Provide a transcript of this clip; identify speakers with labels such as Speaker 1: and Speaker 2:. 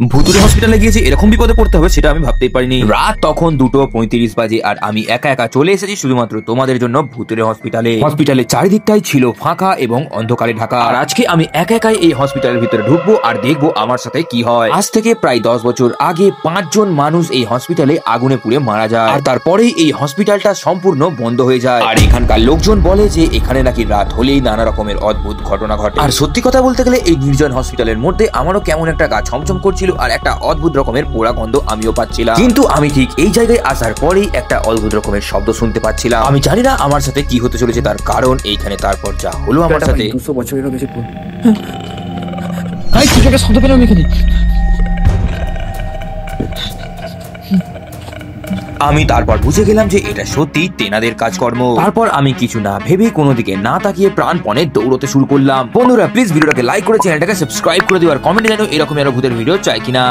Speaker 1: ভুতুরে হসপিটালে গিয়েছি এরকম বিপদে পড়তে হবে সেটা আমি ভাবতেই পারিনি। রাত তখন 2:35 বাজে আর আমি একা একা চলে এসেছি শুধুমাত্র তোমাদের জন্য ভুতুরে হসপিটালে। হসপিটালের চারিদিকটাই ছিল ফাঁকা এবং অন্ধকারে ঢাকা। আর আজকে আমি একা একাই এই হসপিটালের ভিতরে ঢুকবো আর দেখবো আমার সাথে কি হয়। আজ থেকে প্রায় 10 বছর আগে 5 জন মানুষ এই হসপিটালে আগুনে পুড়ে মারা যায় আর তারপরেই এই হসপিটালটা সম্পূর্ণ বন্ধ হয়ে যায়। আর এখানকার লোকজন বলে যে এখানে নাকি রাত হলেই নানা রকমের অদ্ভুত ঘটনা ঘটে। আর সত্যি কথা বলতে গেলে এই নির্জন হসপিটালের মধ্যে আমারও কেমন একটা গা ছমছম করছিল আর একটা অদ্ভুত রকমের পোড়া গন্ধ আমিও পাচ্ছিলাম। কিন্তু আমি ঠিক এই জায়গায় আসার পরেই একটা অদ্ভুত রকমের শব্দ শুনতে পাচ্ছিলাম। আমি জানি না আমার সাথে কি হতে চলেছে, তার কারণ এইখানে তারপর যা হলো আমার সাথে।
Speaker 2: 200 বছরেরও বেশি কিছু একটা শব্দ পেলাম এখানে।
Speaker 1: আমি তারপর বুঝে গেলাম যে এটা সত্যি তেনাদের কাজকর্ম। তারপর আমি কিছু না ভেবে কোনো দিকে না তাকিয়ে প্রাণপণে দৌড়তে শুরু করলাম। বন্ধুরা প্লিজ ভিডিওটাকে লাইক করে চ্যানেলটাকে সাবস্ক্রাইব করে দিও আর কমেন্টে জানাও এরকম আরো ভূতের ভিডিও চাই কিনা।